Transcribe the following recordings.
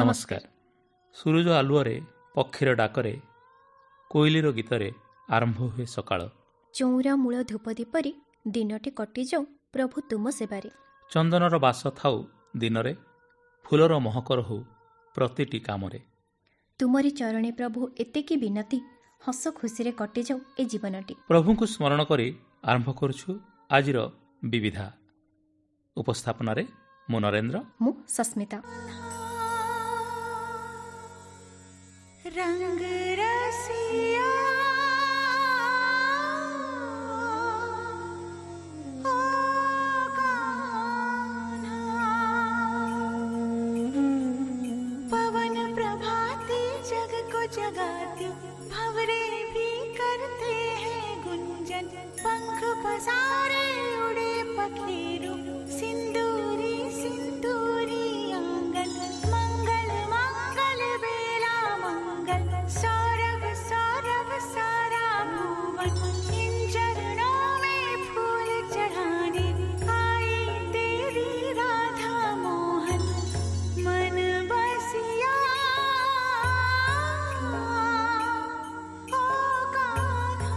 ନମସ୍କାର। ସୂରୁଜ ଆଲୁଅରେ, ପକ୍ଷୀର ଡାକରେ, କୋଇଲିର ଗୀତରେ ଆରମ୍ଭ ହୁଏ ସକାଳ। ଚଉରା ମୂଳ ଧୂପ ଦୀପରେ ଦିନଟି କଟିଯାଉ ପ୍ରଭୁ ତୁମ ସେବାରେ। ଚନ୍ଦନର ବାସ ଥାଉ ଦିନରେ, ଫୁଲର ମହକ ରହୁ ପ୍ରତିଟି କାମରେ। ତୁମରି ଚରଣେ ପ୍ରଭୁ ଏତିକି ବିନତି, ହସ ଖୁସିରେ କଟିଯାଉ ଏ ଜୀବନଟି। ପ୍ରଭୁଙ୍କୁ ସ୍ମରଣ କରି ଆରମ୍ଭ କରୁଛୁ ଆଜିର ବିବିଧା। ଉପସ୍ଥାପନାରେ ମୁଁ ନରେନ୍ଦ୍ର, ମୁଁ ସସ୍ମିତା। रंग रसिया ओ कान्हा, पवन प्रभाती जग को जगाती, भंवरे भी करते हैं गुंजन, पंख पसारे उड़े पखेरु, सिंदूरी सिंदूरी आंगन, मंगल मंगल बेला मंगल, सौरभ सौरभ सारा भुवन, इन चरणों में फूल चढ़ाने आई तेरी राधा मोहन, मन बसिया ओ कान्हा।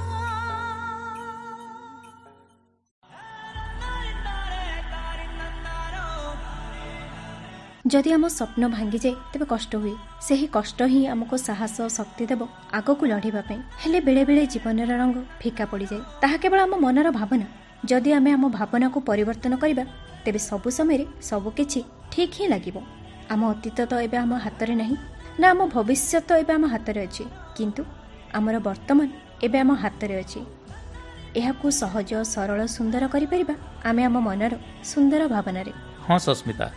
ଯଦି ଆମ ସ୍ୱପ୍ନ ଭାଙ୍ଗିଯାଏ ତେବେ କଷ୍ଟ ହୁଏ। ସେହି କଷ୍ଟ ହିଁ ଆମକୁ ସାହସ ଓ ଶକ୍ତି ଦେବ ଆଗକୁ ଲଢ଼ିବା ପାଇଁ। ହେଲେ ବେଳେବେଳେ ଜୀବନର ରଙ୍ଗ ଫିକା ପଡ଼ିଯାଏ। ତାହା କେବଳ ଆମ ମନର ଭାବନା। ଯଦି ଆମେ ଆମ ଭାବନାକୁ ପରିବର୍ତ୍ତନ କରିବା ତେବେ ସବୁ ସମୟରେ ସବୁକିଛି ଠିକ୍ ହିଁ ଲାଗିବ। ଆମ ଅତୀତ ତ ଏବେ ଆମ ହାତରେ ନାହିଁ, ନା ଆମ ଭବିଷ୍ୟତ ଏବେ ଆମ ହାତରେ ଅଛି, କିନ୍ତୁ ଆମର ବର୍ତ୍ତମାନ ଏବେ ଆମ ହାତରେ ଅଛି। ଏହାକୁ ସହଜ, ସରଳ, ସୁନ୍ଦର କରିପାରିବା ଆମେ ଆମ ମନର ସୁନ୍ଦର ଭାବନାରେ। ହଁ ସସ୍ମିତା,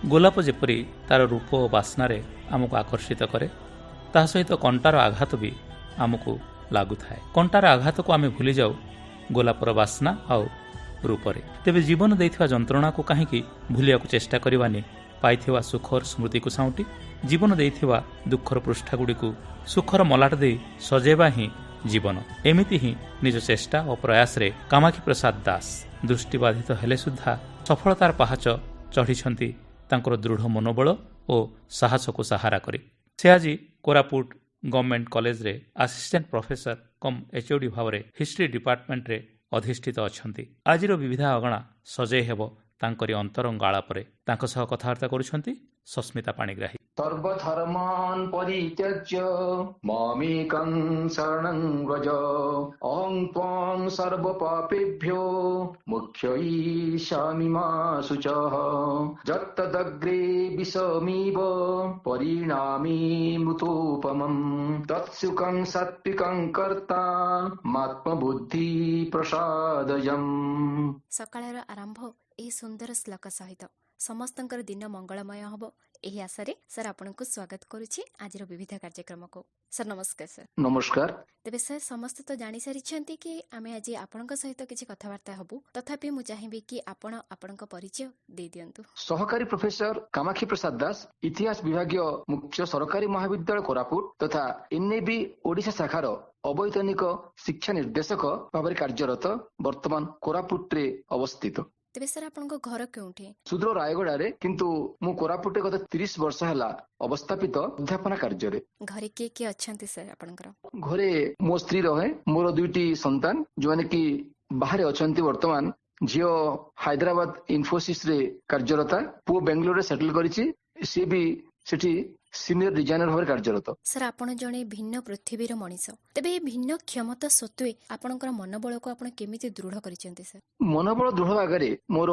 ଗୋଲାପ ଯେପରି ତାର ରୂପ ଓ ବାସ୍ନାରେ ଆମକୁ ଆକର୍ଷିତ କରେ, ତାହା ସହିତ କଣ୍ଟାର ଆଘାତ ବି ଆମକୁ ଲାଗୁଥାଏ। କଣ୍ଟାର ଆଘାତକୁ ଆମେ ଭୁଲିଯାଉ ଗୋଲାପର ବାସ୍ନା ଆଉ ରୂପରେ। ତେବେ ଜୀବନ ଦେଇଥିବା ଯନ୍ତ୍ରଣାକୁ କାହିଁକି ଭୁଲିବାକୁ ଚେଷ୍ଟା କରିବାନି? ପାଇଥିବା ସୁଖର ସ୍ମୃତିକୁ ସାଉଁଟି, ଜୀବନ ଦେଇଥିବା ଦୁଃଖର ପୃଷ୍ଠାଗୁଡ଼ିକୁ ସୁଖର ମଲାଟ ଦେଇ ସଜେଇବା ହିଁ ଜୀବନ। ଏମିତି ହିଁ ନିଜ ଚେଷ୍ଟା ଓ ପ୍ରୟାସରେ କାମାକ୍ଷୀ ପ୍ରସାଦ ଦାସ ଦୃଷ୍ଟିବାଧିତ ହେଲେ ସୁଦ୍ଧା ସଫଳତାର ପାହାଚ ଚଢ଼ିଛନ୍ତି ତାଙ୍କର ଦୃଢ଼ ମନୋବଳ ଓ ସାହସକୁ ସାହାରା କରି। ସେ ଆଜି କୋରାପୁଟ ଗଭର୍ଣ୍ଣମେଣ୍ଟ କଲେଜରେ ଆସିଷ୍ଟାଣ୍ଟ ପ୍ରଫେସର କମ୍ HOD ଭାବରେ ହିଷ୍ଟ୍ରି ଡିପାର୍ଟମେଣ୍ଟରେ ଅଧିଷ୍ଠିତ ଅଛନ୍ତି। ଆଜିର ବିବିଧା ଅଗଣା ସଜେଇ ହେବ ତାଙ୍କରି ଅନ୍ତରଙ୍ଗ ଆଳାପରେ। ତାଙ୍କ ସହ କଥାବାର୍ତ୍ତା କରୁଛନ୍ତି ସସ୍ମିତା ପାଣିଗ୍ରାହୀ। सर्वधर्मान् परित्यज्य मामेकं शरणं व्रज, अहं त्वां सर्वपापेभ्यो मुक्ष्ययिष्यामि मा शुचः, यत्तदग्रे विषमिव परिणामे मृतोपमं, तत्सुखं सात्विकं कर्ता मात्मबुद्धि प्रसादयम्। ସକାଳର ଆରମ୍ଭ ଏହି ସୁନ୍ଦର ଶ୍ଲୋକ ସହିତ। ସମସ୍ତଙ୍କର ଦିନ ମଙ୍ଗଳମୟ ହେବ ଏହି ଆଶାରେ ସାର୍ ଆପଣଙ୍କୁ ସ୍ୱାଗତ କରୁଛି ଆଜିର ବିବିଧ କାର୍ଯ୍ୟକ୍ରମକୁ। ସାର୍ ନମସ୍କାର। ସାର୍ ନମସ୍କାର। ତେବେ ସାର୍ ସମସ୍ତେ ତ ଜାଣିସାରିଛନ୍ତି କି ଆମେ ଆଜି ଆପଣଙ୍କ ସହିତ କିଛି କଥାବାର୍ତ୍ତା ହେବୁ, ତଥାପି ମୁଁ ଚାହିଁବି କି ଆପଣ ଆପଣଙ୍କ ପରିଚୟ ଦେଇଦିଅନ୍ତୁ। ସହକାରୀ ପ୍ରଫେସର କାମାକ୍ଷୀ ପ୍ରସାଦ ଦାସ, ଇତିହାସ ବିଭାଗୀୟ ମୁଖ୍ୟ ସରକାରୀ ମହାବିଦ୍ୟାଳୟ କୋରାପୁଟ ତଥା NAB ଓଡ଼ିଶା ଶାଖାର ଅବୈତନିକ ଶିକ୍ଷା ନିର୍ଦ୍ଦେଶକ ଭାବରେ କାର୍ଯ୍ୟରତ, ବର୍ତ୍ତମାନ କୋରାପୁଟରେ ଅବସ୍ଥିତ। ତେବେ ସାର୍ ଆପଣଙ୍କ ଘର କେଉଁଠି? ସୁଦୂର ରାୟଗଡ଼ାରେ, କିନ୍ତୁ ମୁଁ କୋରାପୁଟରେ ଗତ 30 ବର୍ଷ ହେଲା ଅବସ୍ଥାପିତ ଅଧ୍ୟାପନା କାର୍ଯ୍ୟରେ। ଘରେ କିଏ କିଏ ଅଛନ୍ତି ସାର୍ ଆପଣଙ୍କର? ଘରେ ମୋ ସ୍ତ୍ରୀ ରହେ, ମୋର 2ଟି ସନ୍ତାନ ଯେଉଁମାନେ କି ବାହାରେ ଅଛନ୍ତି ବର୍ତ୍ତମାନ। ଝିଅ ହାଇଦ୍ରାବାଦ ଇନଫୋସିସରେ କାର୍ଯ୍ୟରତା, ପୁଅ ବେଙ୍ଗାଲୋରରେ ସେଟଲ କରିଛି, ସିଏ ବି ସେଠି ସିନିୟର ଡିଜାଇନର ଭାବରେ କାର୍ଯ୍ୟରତ। ସାର୍ ଆପଣ ଜଣେ ଭିନ୍ନ ପୃଥିବୀର ମଣିଷ, ତେବେ ଏ ଭିନ୍ନ କ୍ଷମତା ସତ୍ତ୍ୱେ ଆପଣଙ୍କର ମନୋବଳକୁ ଆପଣ କେମିତି ଦୃଢ଼ କରିଛନ୍ତି ସାର୍? ମନୋବଳ ଦୃଢ଼ ଆଗରେ ମୋର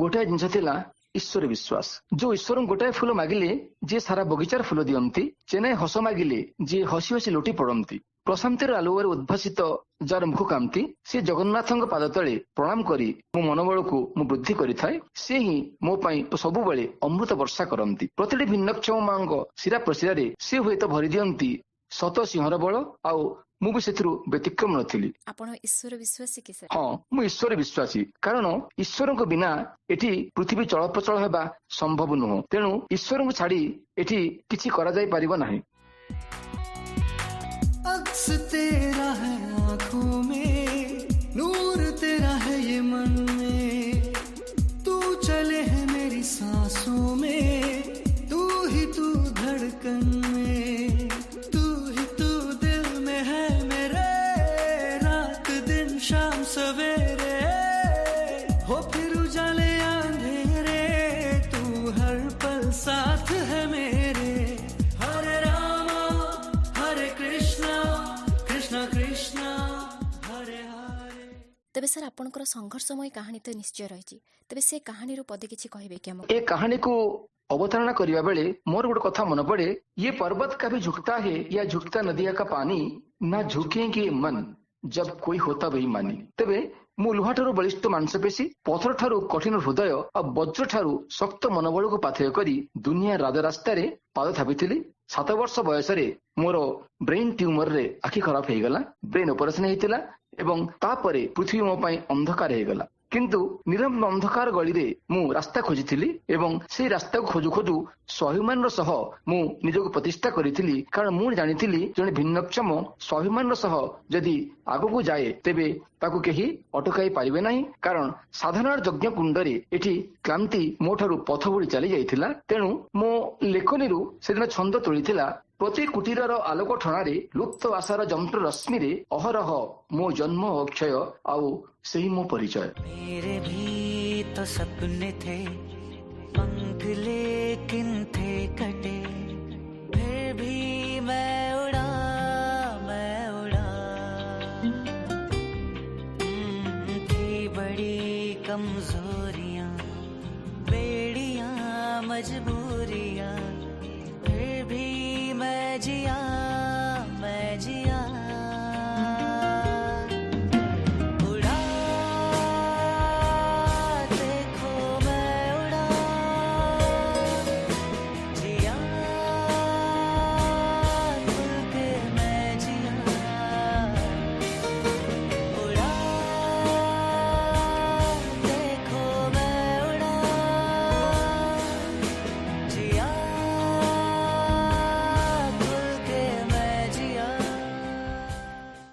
ଗୋଟାଏ ଜିନିଷ ଥିଲା, ଈଶ୍ୱର ବିଶ୍ୱାସ। ଯୋଉ ଈଶ୍ୱରଙ୍କୁ ଗୋଟାଏ ଫୁଲ ମାଗିଲେ ଯିଏ ସାରା ବଗିଚାର ଫୁଲ ଦିଅନ୍ତି, ଚେନାଏ ହସ ମାଗିଲେ ଯିଏ ହସି ହସି ଲୋଟି ପଡନ୍ତି, ପ୍ରଶାନ୍ତିର ଆଲୁଅରେ ଉଦ୍ଭାସିତ ଯାହାର ମୁଖ କାନ୍ତି, ସେ ଜଗନ୍ନାଥଙ୍କ ପାଦ ତଳେ ପ୍ରଣାମ କରି ମୋ ମନୋବଳକୁ ମୁଁ ବୃଦ୍ଧି କରିଥାଏ। ସେ ହିଁ ମୋ ପାଇଁ ସବୁବେଳେ ଅମୃତ ବର୍ଷା କରନ୍ତି। ପ୍ରତିଟି ଭିନ୍ନକ୍ଷମ ମାଙ୍କ ଶିରା ପ୍ରଶିରାରେ ସେ ହୁଏତ ଭରି ଦିଅନ୍ତି ଶତ ସିଂହର ବଳ, ଆଉ ମୁଁ ବି ସେଥିରୁ ବ୍ୟତିକ୍ରମ ନଥିଲି। ଆପଣ ଈଶ୍ୱର ବିଶ୍ୱାସୀ କି ସାର୍? ହଁ, ମୁଁ ଈଶ୍ୱର ବିଶ୍ୱାସୀ। କାରଣ ଈଶ୍ୱରଙ୍କ ବିନା ଏଠି ପୃଥିବୀ ଚଳପ୍ରଚଳ ହେବା ସମ୍ଭବ ନୁହଁ। ତେଣୁ ଈଶ୍ୱରଙ୍କୁ ଛାଡି ଏଠି କିଛି କରାଯାଇ ପାରିବ ନାହିଁ। अक्स तेरा है आँखों में, नूर तेरा है ये मन में, तू चले है मेरी सांसों में, तू ही तू ତେବେ ସାର୍ ଆପଣଙ୍କର ସଂଘର୍ଷମୟ କାହାଣୀ ତ ନିଶ୍ଚୟ ରହିଛି, ତେବେ ସେ କାହାଣୀରୁ ପଦେ କିଛି କହିବେ କି ଆମକୁ? ଏ କାହାଣୀକୁ अवतारणा करने बेले मोर गोटे कथा मन पड़े, ये पर्वत कभी झुकता है या झुकता नदिया का पानी, ना झुकेंगे मन जब कोई होता बेईमानी। तेबे मु लुहा ठारू बलिष्ठ मांसपेशी, पथर ठारू कठिन हृदय और वज्र ठारू शक्त मनोबल को पाथेय करी दुनिया राजरास्तार पाद थापिथिली। 7 वर्ष बयस मोर ब्रेन ट्यूमर रे आखि खराब हो गला, ब्रेन ऑपरेशन होइतिला एवं तापरे पृथ्वी मो पई अंधकार हो गला। किंतु निरम अंधकार गली रे मु रास्ता खोजिथिली एवं से रास्ता को खोजु खोजु स्वाभिमान सह मु निजको प्रतिष्ठा करिथिली, कारण मु जानिथिली जने भिन्नक्षम स्वाभिमान सह जदि आगु जाए तेबे ताकू केही अटकाई पारिबे नाही, कारण साधारण यज्ञ कुंडरे एठी क्रांति मोठारू पथ बुड़ी चली जाइथिला। तेणु मो लेखनीरू सेदिन छंद तोलिथिला, प्रति कुटीरर आलोक ठणारे लुप्त आशार जंत्र रश्मिरे अहरह मो जन्म अक्षय आउ सही मो परिचय। मेरे भी तो सपने थे, पंख लेकिन थे कटे, फिर भी मैं उड़ा थी बड़ी कमजोरियां, बेड़ियां मजबूरियां, फिर भी मैं जिया उड़ा, देखो मैं उड़ा, जिया खुल के मैं जिया, उड़ा, देखो मैं उड़ा, जिया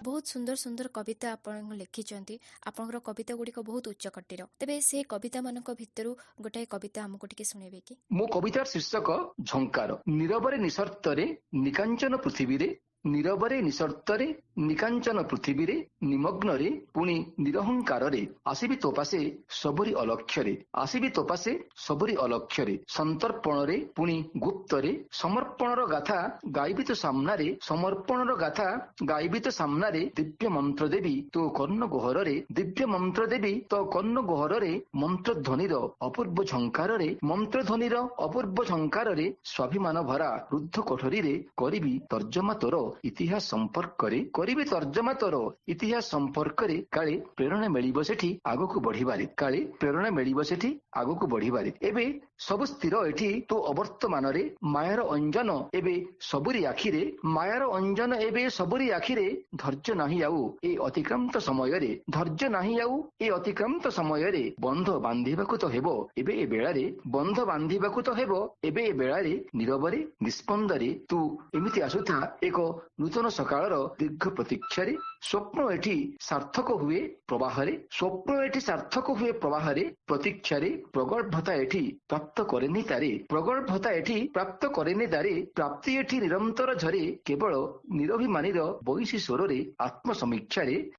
बहुत सुंदर सुंदर कविता आपण लिखिଛନ୍ତି। आपणकर कविता गुड़िक बहुत उच्च कटिर, तेबे से कविता मानक भितरु गोटाए कविता हमको टिके सुनेबे कि? मो कवितार शीर्षक झंकार। नीरवरे निसर्तरे निकांचन पृथ्वी रे, नीरवरे निसर्तरे निकांचन पृथ्वी रे, निमग्नरे पुणी निरहंकारे, आसीबी तोपासे सबरी अलक्ष्ୟରେ, आसीबी तोपासे सबरी अलक्ष्ୟରେ, संतर्पणरे पुणी गुप्तरे, समर्पणर गाथा गाइबी तो सामनारे, समर्पणर गाथा गाइबी तो सामनारे, दिव्य मंत्र देवी तो कर्ण गोहररे, दिव्य मंत्र देवी तो कर्ण गोहररे, मंत्र ध्वनिर अपूर्व झंकारे, मंत्र ध्वनिर अपूर्व झंकारे, स्वाभिमान भरा रुद्ध कोठरी करिबी तर्जमा तोर इतिहास संपर्करे, करिबी तर्जमा तोर इतिहास संपर्करे, काले प्रेरणा मिलिबो सेठी आगको बढ़िबारे, काले प्रेरणा मिलिबो सेठी आगको बढ़िबारे। एबे सब स्थिर एठी तो अवर्तमान रे, मायार अंजन एबे सबुरी आखिरे, मायार अंजन एबे सबुरी आखिरे, धैर्य नाही आउ ए अतिक्रांत समय रे, धैर्य नाही आउ ए अतिक्रांत समय रे, बंध बांधिबाकू तो हेबो एबे ए बेला रे, बंध बांधिबाकू तो हेबो एबे ए बेला रे, नीरवरे निस्पंदरे तू एमिति आसुथा एक नूतन सकाळर दीर्घ प्रतीक्षारे, स्वप्न एठी सार्थक हुए प्रवाहरे, स्वप्न एठी सार्थक हुए प्रवाहरे, प्रतीक्षारे प्रगल्भता एठी प्राप्त करेनी तारे, प्रगल्भता एठी प्राप्त करेनी तारे, प्राप्ति एठी निरंतर झरे, केवल निरभिमानीर बयसी स्वରରେ, आत्मसमीक्षारे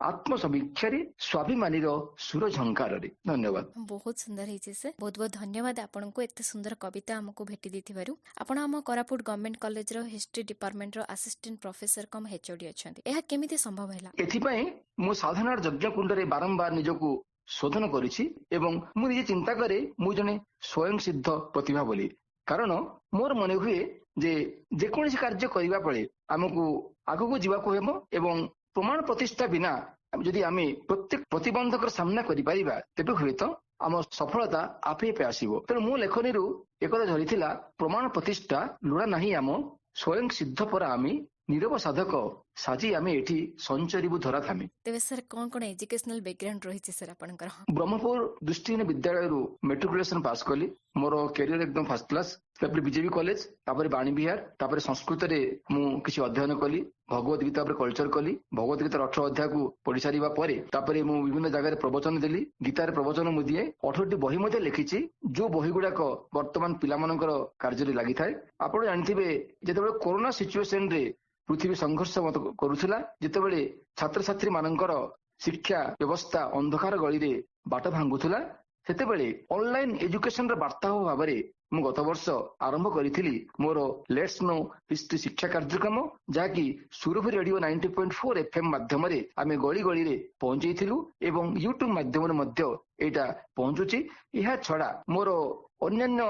स्वाभिमानीर सुर झंकारे। धन्यवाद। बहुत सुंदर है से, बहुत बहुत धन्यवाद आपको एते सुंदर कविता हमको भेटी देथिबारु। आपण हम कोरापुट गवर्नमेंट कॉलेज रो हिस्ट्री डिपार्टमेंट रो असिस्टेंट प्रोफेसर कम एचओडी अछंती, एहा केमिति संभव हैला? एथिपई मु साधारण यज्ञ कुंडरे बारंबार निजको शोधन करिछि एवं मु निजे चिंता करे मु जने स्वयं सिद्ध प्रतिभा बोली, कारण मोर मने हुए जे जेकोसी कार्य करिबा पळे हमकु आगको जीवाको हेबो एवं प्रमाण प्रतिष्ठा बिना जदि आमे प्रत्येक प्रतिबंधकर सामना करि परिबा तेबे हुए तो आम सफलता आपे आपे आसीबो। तेणु मो लेखनीरू एकदा धरिथिला, प्रमाण प्रतिष्ठा लुड़ा नाही आम स्वयं सिद्ध पर आमी नीरव साधक साजी आमे एठी संचरिबु धरा थामी। तेबे सर कोन कोन एजुकेशनल बैकग्राउंड रही सर आपनकर? ब्रह्मपुर दृष्टिहीन विद्यालय रु मेट्रिकुलेशन पास कली, मोर कैरियर एकदम फर्स्ट क्लास। तापर बीजेपी कॉलेज, तापर बाणी विहार, तापर संस्कृत रे मु किछि अध्ययन कली, भगवत गीता पर कल्चर कली, भगवत गीता 18 अध्याय को पढ़ी सारिबा परे तापर मु विभिन्न जगह प्रवचन देली, गीतार प्रवचन मु दिए, 18टी बही मध्ये लिखिछि, जो बही गुडाक वर्तमान पिला मानकर कार्य रे लागि थाए। आपण जानिथिबे जेतेबेले कोरोना सिचुएशन रे पृथ्वी संघर्ष मत करुथिला, जेतेबेले छात्र छात्री मानकर शिक्षा व्यवस्था अंधकार गली रे बाट भांगुथिला, ସେତେବେଳେ ଅନଲାଇନ ଏଜୁକେସନ ର ବାର୍ତ୍ତାବହ ଭାବରେ ମୁଁ ଗତ ବର୍ଷ ଆରମ୍ଭ କରିଥିଲି ମୋର ଲେଟ୍ସ ନୋ ହିଷ୍ଟ୍ରି ଶିକ୍ଷା କାର୍ଯ୍ୟକ୍ରମ, ଯାହାକି ସୁରଭି ରେଡିଓ 90.4 FM ମାଧ୍ୟମରେ ଆମେ ଗଳି ଗଳିରେ ପହଞ୍ଚେଇଥିଲୁ ଏବଂ ୟୁଟ୍ୟୁବ ମାଧ୍ୟମରେ ମଧ୍ୟ ଏଇଟା ପହଞ୍ଚୁଛି। ଏହା ଛଡା ମୋର ଅନ୍ୟାନ୍ୟ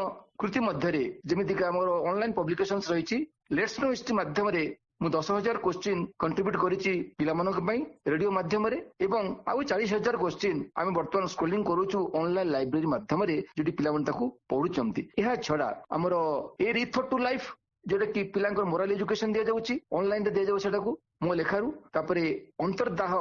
କୃତି ମଧ୍ୟରେ ଯେମିତିକା ମୋର ଅନଲାଇନ ପବ୍ଲିକେସନ୍ସ ରହିଛି। ଲେଟ୍ସ ନୋ ହିଷ୍ଟ୍ରି ମାଧ୍ୟମରେ ମୁଁ 10,000 କୋଶ୍ଚିନ୍ କଣ୍ଟ୍ରିବ୍ୟୁଟ କରିଛି ପିଲାମାନଙ୍କ ପାଇଁ ରେଡିଓ ମାଧ୍ୟମରେ ଏବଂ ଆଉ 40,000 କୋଶ୍ଚିନ୍ ଆମେ ବର୍ତ୍ତମାନ ସ୍କୁଲିଂ କରୁଛୁ ଅନଲାଇନ ଲାଇବ୍ରେରୀ ମାଧ୍ୟମରେ, ଯୋଉଠି ପିଲାମାନେ ତାକୁ ପଢୁଛନ୍ତି। ଏହା ଛଡା ଆମର ଏ ରିଥର ଟୁ ଲାଇଫ, ଯୋଉଟା କି ପିଲାଙ୍କର ମୋରାଲ ଏଜୁକେସନ ଦିଆଯାଉଛି, ଅନଲାଇନରେ ଦିଆଯାଉଛି ସେଟାକୁ ମୋ ଲେଖାରୁ। ତାପରେ ଅନ୍ତର୍ଦାହ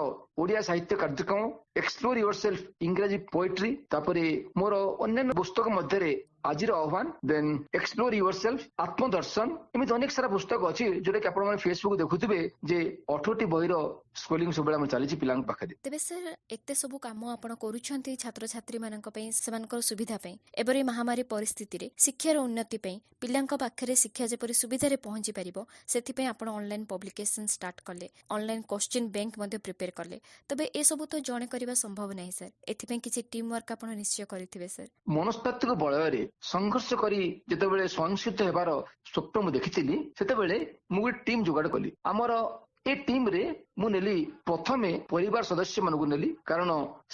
ଓଡିଆ ସାହିତ୍ୟ କାର୍ଯ୍ୟକ୍ରମ, ଏକ୍ସପ୍ଲୋର ୟୁର ସେଲ୍ଫ ଇଂରାଜୀ ପୋଏଟ୍ରି, ତାପରେ ମୋର ଅନ୍ୟାନ୍ୟ ପୁସ୍ତକ ମଧ୍ୟରେ ଆଜିର ଆହ୍ୱାନ, ଦେନ୍ ଏକ୍ସପ୍ଲୋର ୟୁର ସେଲ୍ଫ, ଆତ୍ମଦର୍ଶନ, ଏମିତି ଅନେକ ସାରା ପୁସ୍ତକ ଅଛି ଯୋଉଟା କି ଆପଣମାନେ ଫେସବୁକ୍ ଦେଖୁଥିବେ ଯେ 18ଟି ବହିର ସ୍କୁଲିଂ ସବୁବେଳେ ଆମର ଚାଲିଛି ପିଲାଙ୍କ ପାଖରେ। ତେବେ ସାର୍ ଏତେ ସବୁ କାମ ଆପଣ କରୁଛନ୍ତି ଛାତ୍ରଛାତ୍ରୀମାନଙ୍କ ପାଇଁ, ସେମାନଙ୍କର ସୁବିଧା ପାଇଁ। ଏପରି ମହାମାରୀ ପରିସ୍ଥିତିରେ ଶିକ୍ଷାର ଉନ୍ନତି ପାଇଁ ପିଲାଙ୍କ ପାଖରେ ଶିକ୍ଷା ଯେପରି ସୁବିଧାରେ ପହଞ୍ଚି ପାରିବ, ସେଥିପାଇଁ ଆପଣ ଅନଲାଇନ ପବ୍ଲିକେସନ ଷ୍ଟାର୍ଟ କଲେ, ଅନଲାଇନ କୋଶ୍ଚିନ୍ ବ୍ୟାଙ୍କ ମଧ୍ୟ ପ୍ରିପେୟାର କଲେ। ତେବେ ଏସବୁ ତ ଜଣେ କରିବା ସମ୍ଭବ ନାହିଁ ସାର୍, ଏଥିପାଇଁ କିଛି ଟିମ୍ ୱାର୍କ ଆପଣ ନିଶ୍ଚୟ କରିଥିବେ ସାର୍। ମନସ୍ତାତ୍ତ୍ୱିକ ବଳୟରେ ସଂଘର୍ଷ କରି ଯେତେବେଳେ ସ୍ୱୟଂସିଦ୍ଧ ହେବାର ସ୍ୱପ୍ନ ମୁଁ ଦେଖିଥିଲି, ସେତେବେଳେ ମୁଁ ଗୋଟେ ଟିମ୍ ଯୋଗାଡ଼ କଲି। ଆମର ଏ ଟିମ୍ ରେ ମୁଁ ନେଲି ପ୍ରଥମେ ପରିବାର ସଦସ୍ୟ ମାନଙ୍କୁ ନେଲି, କାରଣ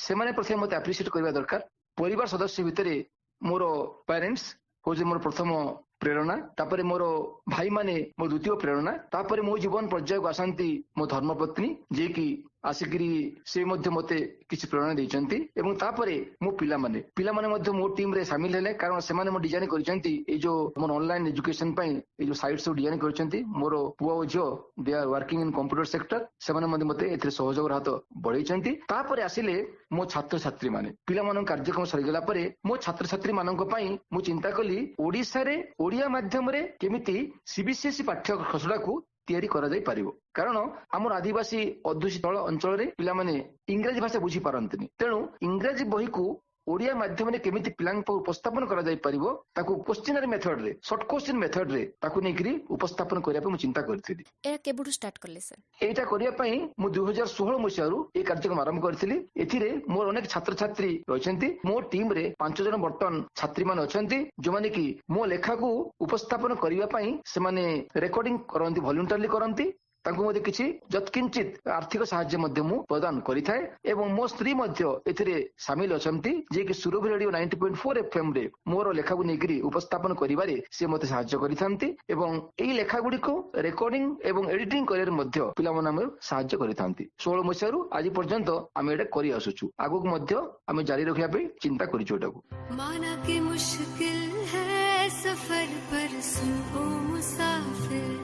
ସେମାନେ ପ୍ରଥମେ ମତେ ଆପ୍ରିସିଏଟ କରିବା ଦରକାର। ପରିବାର ସଦସ୍ୟ ଭିତରେ ମୋର ପ୍ୟାରେଣ୍ଟସ ହଉଛି ମୋର ପ୍ରଥମ ପ୍ରେରଣା, ତାପରେ ମୋର ଭାଇମାନେ ମୋ ଦ୍ୱିତୀୟ ପ୍ରେରଣା, ତାପରେ ମୋ ଜୀବନ ପର୍ଯ୍ୟାୟକୁ ଆସନ୍ତି ମୋ ଧର୍ମପତ୍ନୀ, ଯିଏକି ଆସିକିରି ସେ ମଧ୍ୟ ମତେ କିଛି ପ୍ରେରଣା ଦେଇଛନ୍ତି, ଏବଂ ତାପରେ ମୋ ପିଲାମାନେ ମଧ୍ୟ ମୋ ଟିମ୍ ରେ ସାମିଲ ହେଲେ, କାରଣ ସେମାନେ ମୋ ଡିଜାଇନ କରିଛନ୍ତି ଏଇ ଯୋଉ ମୋର ଅନଲାଇନ ଏଜୁକେସନ ପାଇଁ ଏଇ ଯୋଉ ସାଇଟ୍ ସବୁ ଡିଜାଇନ କରିଛନ୍ତି। ମୋର ପୁଅ ଓ ଝିଅ ଦେ ଆର ୱାର୍କିଂ ଇନ କମ୍ପ୍ୟୁଟର ସେକ୍ଟର, ସେମାନେ ମଧ୍ୟ ମତେ ଏଥିରେ ସହଯୋଗର ହାତ ବଢେଇଛନ୍ତି। ତାପରେ ଆସିଲେ ମୋ ଛାତ୍ରଛାତ୍ରୀ ମାନେ। ପିଲାମାନଙ୍କ କାର୍ଯ୍ୟକ୍ରମ ସରିଗଲା ପରେ ମୋ ଛାତ୍ରଛାତ୍ରୀ ମାନଙ୍କ ପାଇଁ ମୁଁ ଚିନ୍ତା କଲି ଓଡିଶାରେ ଓଡିଆ ମାଧ୍ୟମରେ କେମିତି ସିବିସିଏସ୍ଇ ପାଠ୍ୟ ଖସଡ଼ାକୁ ତିଆରି କରାଯାଇ ପାରିବ, କାରଣ ଆମର ଆଦିବାସୀ ଅଧ୍ୟୁଷିତ ଅଞ୍ଚଳରେ ପିଲାମାନେ ଇଂରାଜୀ ଭାଷା ବୁଝିପାରନ୍ତିନି। ତେଣୁ ଇଂରାଜୀ ବହିକୁ ଓଡିଆ ମାଧ୍ୟମରେ କେମିତି ପିଲାଙ୍କ ଉପସ୍ଥାପନ କରାଯାଇ ପାରିବ, ତାକୁ କ୍ୱେଶ୍ଚିନାରୀ ମେଥଡରେ, ସର୍ଟ କ୍ୱେଶ୍ଚିନ୍ ମେଥଡରେ ତାକୁ ନେଇକରି ଉପସ୍ଥାପନ କରିବା ପାଇଁ ମୁଁ ଚିନ୍ତା କରିଥିଲି। ଏହା କେବେଠୁ ଷ୍ଟାର୍ଟ କଲେ ସାର୍? ଏଇଟା କରିବା ପାଇଁ ମୁଁ 2016 ମସିହାରୁ এই କାର୍ଯ୍ୟକ୍ରମ ଆରମ୍ଭ କରିଥିଲି। ଏଥିରେ ମୋର ଅନେକ ଛାତ୍ରଛାତ୍ରୀ ରହିଛନ୍ତି। ମୋ ଟିମ୍ ରେ 5 ଜଣ ବର୍ତ୍ତମାନ ଛାତ୍ରୀମାନେ ଅଛନ୍ତି, ଯୋଉମାନେ କି ମୋ ଲେଖାକୁ ଉପସ୍ଥାପନ କରିବା ପାଇଁ ସେମାନେ ରେକର୍ଡିଂ କରନ୍ତି, ଭଲ୍ୟୁଣ୍ଟାରଲି କରନ୍ତି। ତାଙ୍କୁ ମଧ୍ୟ କିଛି ଯତ୍କିଞ୍ଚିତ ଆର୍ଥିକ ସାହାଯ୍ୟ ମଧ୍ୟ ମୁଁ ପ୍ରଦାନ କରିଥାଏ ଏବଂ ମୋ ସ୍ତ୍ରୀ ମଧ୍ୟ ଏଥିରେ ସାମିଲ ଅଛନ୍ତି, ଯିଏକି ସୁରଭି ରେଡିଓ 90.4 FM ରେ ମୋର ଲେଖାକୁ ନେଇକରି ଉପସ୍ଥାପନ କରିବାରେ ସେ ମୋତେ ସାହାଯ୍ୟ କରିଥାନ୍ତି ଏବଂ ଏଇ ଲେଖା ଗୁଡ଼ିକୁ ରେକର୍ଡିଂ ଏବଂ ଏଡିଟିଂ କରିବାରେ ମଧ୍ୟ ପିଲାମାନେ ଆମର ସାହାଯ୍ୟ କରିଥାନ୍ତି। 16 ମସିହାରୁ ଆଜି ପର୍ଯ୍ୟନ୍ତ ଆମେ ଏଇଟା କରି ଆସୁଛୁ, ଆଗକୁ ମଧ୍ୟ ଆମେ ଜାରି ରଖିବା ପାଇଁ ଚିନ୍ତା କରିଛୁ ଏଟାକୁ। माना कि मुश्किल है सफर पर सुन ओ मुसाफिर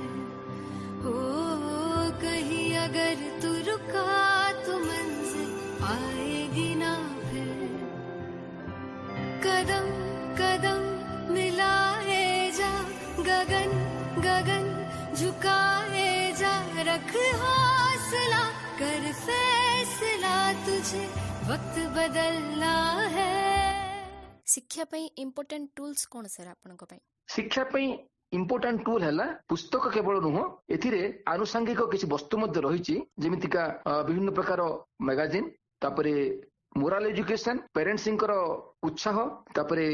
हो, कहीं अगर तू रुका तो मंजिल आएगी ना फिर। कदम कदम मिलाए जा, गगन गगन झुकाए जा, रख हौसला कर फैसला, तुझे वक्त बदलना है। ଶିକ୍ଷା ପାଇଁ ଇମ୍ପୋର୍ଟାଣ୍ଟ ଟୁଲ୍ସ କ'ଣ ସାର୍ ଆପଣଙ୍କ ପାଇଁ? ଶିକ୍ଷା ପାଇଁ ଇମ୍ପୋର୍ଟାଣ୍ଟ ଟୁଲ ହେଲା ପୁସ୍ତକ କେବଳ ନୁହଁ, ଏଥିରେ ଆନୁଷାଙ୍ଗିକ କିଛି ବସ୍ତୁ ମଧ୍ୟ ରହିଛି, ଯେମିତିକା ବିଭିନ୍ନ ପ୍ରକାର ମ୍ୟାଗାଜିନ୍, ତାପରେ ମୋରାଲ ଏଜୁକେସନ, ପ୍ୟାରେଣ୍ଟସଙ୍କର ଉତ୍ସାହ, ତାପରେ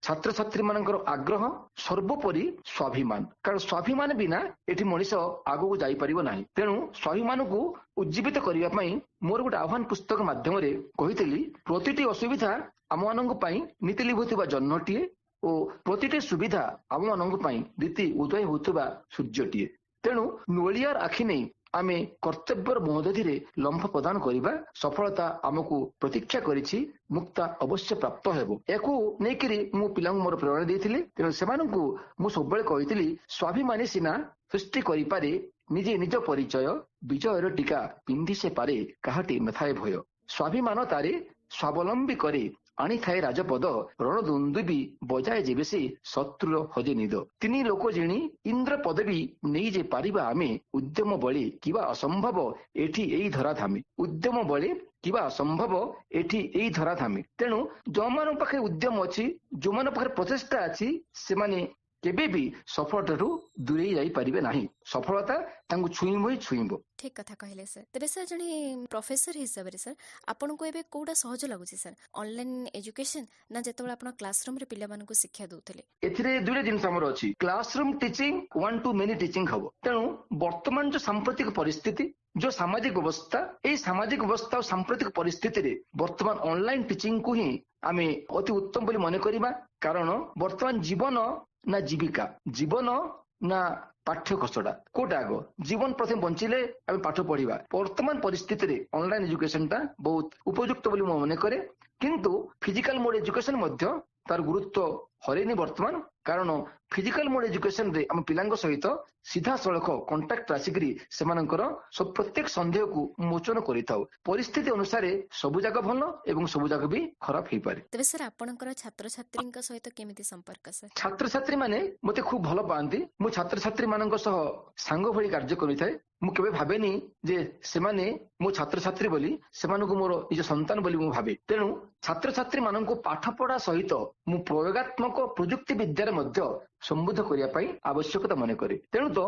ଛାତ୍ରଛାତ୍ରୀ ମାନଙ୍କର ଆଗ୍ରହ, ସର୍ବୋପରି ସ୍ୱାଭିମାନ। କାରଣ ସ୍ୱାଭିମାନ ବିନା ଏଠି ମଣିଷ ଆଗକୁ ଯାଇପାରିବ ନାହିଁ। ତେଣୁ ସ୍ୱାଭିମାନକୁ ଉଜ୍ଜୀବିତ କରିବା ପାଇଁ ମୋର ଗୋଟେ ଆହ୍ୱାନ ପୁସ୍ତକ ମାଧ୍ୟମରେ କହିଥିଲି, ପ୍ରତିଟି ଅସୁବିଧା ଆମମାନଙ୍କ ପାଇଁ ନୀତି ଲିଭୁଥିବା ଜହ୍ନଟିଏ ଓ ପ୍ରତିଟି ସୁବିଧା ଆମମାନଙ୍କ ପାଇଁ ନୀତି ଉଦୟ ହେଉଥିବା ସୂର୍ଯ୍ୟଟିଏ। ତେଣୁ ନୋଳିଆର ଆଖି ନେଇ ଆମେ କର୍ତ୍ତବ୍ୟର ମହୋଦଧିରେ ଲମ୍ଫ ପ୍ରଦାନ କରିବା। ସଫଳତା ଆମକୁ ପ୍ରତୀକ୍ଷା କରିଛି, ମୁକ୍ତା ଅବଶ୍ୟ ପ୍ରାପ୍ତ ହେବ। ଏହାକୁ ନେଇକରି ମୁଁ ପିଲାଙ୍କୁ ମୋର ପ୍ରେରଣା ଦେଇଥିଲି। ତେଣୁ ସେମାନଙ୍କୁ ମୁଁ ସବୁବେଳେ କହିଥିଲି, ସ୍ୱାଭିମାନୀ ସିନା ସୃଷ୍ଟି କରିପାରେ ନିଜେ ନିଜ ପରିଚୟ, ବିଜୟର ଟୀକା ପିନ୍ଧି ସେ ପାରେ କାହାଟି ନଥାଏ ଭୟ। ସ୍ୱାଭିମାନ ତାରେ ସ୍ୱାବଲମ୍ବୀ କରେ ଆଣିଥାଏ ରାଜପଦ, ରଣଦୁନ୍ଦୁବି ବଜାଏ ଯେବେ ସେ ଶତ୍ରୁର ହଜେ ନିଦ। ତିନି ଲୋକ ଜିଣି ଇନ୍ଦ୍ର ପଦବୀ ନେଇ ଯେ ପାରିବା ଆମେ, ଉଦ୍ୟମ ବଳେ କିବା ଅସମ୍ଭବ ଏଠି ଏଇ ଧରାଧାମେ। ଉଦ୍ୟମ ବଳେ କିବା ଅସମ୍ଭବ ଏଠି ଏଇ ଧରାଧାମେ। ତେଣୁ ଯୋଉମାନଙ୍କ ପାଖରେ ଉଦ୍ୟମ ଅଛି, ଯୋଉମାନଙ୍କ ପାଖରେ ପ୍ରଚେଷ୍ଟା ଅଛି, ସେମାନେ କେବେ ବି ସଫଳତାଠୁ ଦୂରେଇ ଯାଇପାରିବେ ନାହିଁ। ସଫଳତା ତାଙ୍କୁ ଛୁଇଁବ ହିଁ ଛୁଇଁବ। ଠିକ କଥା କହିଲେ ସାର୍। ତେବେ ସାର୍ ଜଣେ ପ୍ରଫେସର ହିସାବରେ ସାର୍ ଆପଣଙ୍କୁ ଏବେ କୋଉଟା ସହଜ ଲାଗୁଛି ସାର୍, ଅନଲାଇନ ଏଜୁକେସନ ନା ଯେତେବେଳେ ଆପଣ କ୍ଲାସରୁମରେ ପିଲାମାନଙ୍କୁ ଶିକ୍ଷା ଦଉଥିଲେ? ଏଥିରେ ଦୁଇଟା ଜିନିଷ ଆମର ଅଛି, classroom teaching, one to many teaching ହବ। ତେଣୁ ବର୍ତ୍ତମାନ ଯୋଉ ସାମ୍ପ୍ରତିକ ପରିସ୍ଥିତି, ଯୋଉ ସାମାଜିକ ବ୍ୟବସ୍ଥା, ଏଇ ସାମାଜିକ ବ୍ୟବସ୍ଥା ଓ ସାମ୍ପ୍ରତିକ ପରିସ୍ଥିତିରେ ବର୍ତ୍ତମାନ ଅନଲାଇନ ଟିଚିଂକୁ ହିଁ ଆମେ ଅତି ଉତ୍ତମ ବୋଲି ମନେ କରିବା। କାରଣ ବର୍ତ୍ତମାନ ଜୀବନ ନା ଜୀବିକା, ଜୀବନ ନା ପାଠ୍ୟ ଖସଡା, କୋଉଟା ଆଗ? ଜୀବନ ପ୍ରଥମେ ବଞ୍ଚିଲେ ଆମେ ପାଠ ପଢିବା। ବର୍ତ୍ତମାନ ପରିସ୍ଥିତିରେ ଅନଲାଇନ ଏଜୁକେସନଟା ବହୁତ ଉପଯୁକ୍ତ ବୋଲି ମୁଁ ମନେ କରେ। କିନ୍ତୁ ଫିଜିକାଲ ମୋଡ ଏଜୁକେସନ ମଧ୍ୟ ତାର ଗୁରୁତ୍ୱ ହରେନି ବର୍ତ୍ତମାନ। କାରଣ ଫିଜିକାଲ ମୋଡ ଏଜୁକେସନରେ ଆମେ ପିଲାଙ୍କ ସହିତ ସିଧାସଳଖ କଣ୍ଟାକ୍ଟ ଆସିକରି ସେମାନଙ୍କର ପ୍ରତ୍ୟେକ ସନ୍ଦେହକୁ ମୋଚନ କରିଥାଉ। ପରିସ୍ଥିତି ଅନୁସାରେ ସବୁ ଯାକ ଭଲ ଏବଂ ସବୁ ଯାକ ବି ଖରାପ ହେଇପାରେ। ତେବେ ସାର୍ ଆପଣଙ୍କର ଛାତ୍ରଛାତ୍ରୀଙ୍କ ସହିତ କେମିତି ସମ୍ପର୍କ ସାର୍? ଛାତ୍ରଛାତ୍ରୀ ମାନେ ମତେ ଖୁବ ଭଲ ପାଆନ୍ତି। ମୁଁ ଛାତ୍ରଛାତ୍ରୀ ମାନଙ୍କ ସହ ସାଙ୍ଗ ଭଳି କାର୍ଯ୍ୟ କରିଥାଏ। ମୁଁ କେବେ ଭାବେନି ଯେ ସେମାନେ ମୋ ଛାତ୍ରଛାତ୍ରୀ ବୋଲି, ସେମାନଙ୍କୁ ମୋର ନିଜ ସନ୍ତାନ ବୋଲି ମୁଁ ଭାବେ। ତେଣୁ ଛାତ୍ରଛାତ୍ରୀ ମାନଙ୍କୁ ପାଠ ପଢା ସହିତ ମୁଁ ପ୍ରୟୋଗାତ୍ମକ ପ୍ରଯୁକ୍ତି ବିଦ୍ୟାରେ ମଧ୍ୟ ସମୃଦ୍ଧ କରିବା ପାଇଁ ଆବଶ୍ୟକତା ମନେ କରେ। ତେଣୁ ତ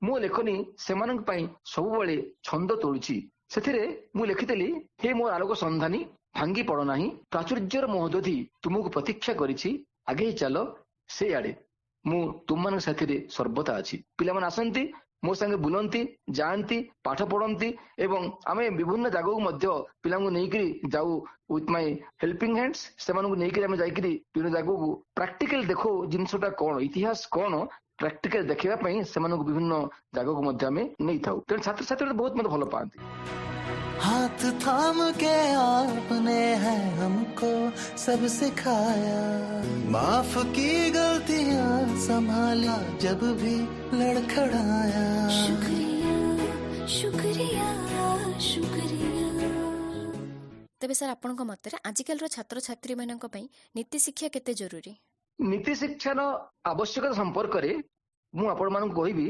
ମୋ ଲେଖନୀ ସେମାନଙ୍କ ପାଇଁ ସବୁବେଳେ ଛନ୍ଦ ତୋଳୁଛି। ସେଥିରେ ମୁଁ ଲେଖିଥିଲି, ହେ ମୋ ଆଲୋକ ସନ୍ଧାନୀ, ଭାଙ୍ଗି ପଡ ନାହିଁ, ପ୍ରାଚୁର୍ଯ୍ୟର ମହୋଦଧି ତୁମକୁ ପ୍ରତୀକ୍ଷା କରିଛି, ଆଗେଇ ଚାଲ ସେ ଆଡେ, ମୁଁ ତୁମମାନଙ୍କ ସାଥିରେ ସର୍ବଦା ଅଛି। ପିଲାମାନେ ଆସନ୍ତି, ମୋ ସାଙ୍ଗେ ବୁଲନ୍ତି, ଯାଆନ୍ତି, ପାଠ ପଢନ୍ତି ଏବଂ ଆମେ ବିଭିନ୍ନ ଜାଗାକୁ ମଧ୍ୟ ପିଲାଙ୍କୁ ନେଇକରି ଯାଉ ୱିଥ୍ ମାଇ ହେଲ୍ପିଂ ହ୍ୟାଣ୍ଡସ୍। ସେମାନଙ୍କୁ ନେଇକରି ଆମେ ଯାଇକରି ବିଭିନ୍ନ ଜାଗାକୁ ପ୍ରାକ୍ଟିକାଲ ଦେଖୁ, ଜିନିଷଟା କଣ, ଇତିହାସ କଣ, ପ୍ରାକ୍ଟିକାଲ ଦେଖିବା ପାଇଁ ସେମାନଙ୍କୁ ବିଭିନ୍ନ ଜାଗାକୁ ମଧ୍ୟ ଆମେ ନେଇଥାଉ। ତେଣୁ ଛାତ୍ରଛାତ୍ରୀ ବହୁତ ମତେ ଭଲ ପାଆନ୍ତି। हाथ थाम के आपने है हमको सब सिखाया, माफ की गलतियां संभाला जब भी लड़खड़ाया। शुक्रिया शुक्रिया शुक्रिया। ତେବେ ସାର୍ ଆପଣଙ୍କ ମତରେ ଆଜିକାଲିର ଛାତ୍ରଛାତ୍ରୀମାନଙ୍କ ପାଇଁ ନୀତି ଶିକ୍ଷା କେତେ ଜରୁରୀ? ନୀତି ଶିକ୍ଷାର ଆବଶ୍ୟକତା ସମ୍ପର୍କରେ ମୁଁ ଆପଣମାନଙ୍କୁ କହିବି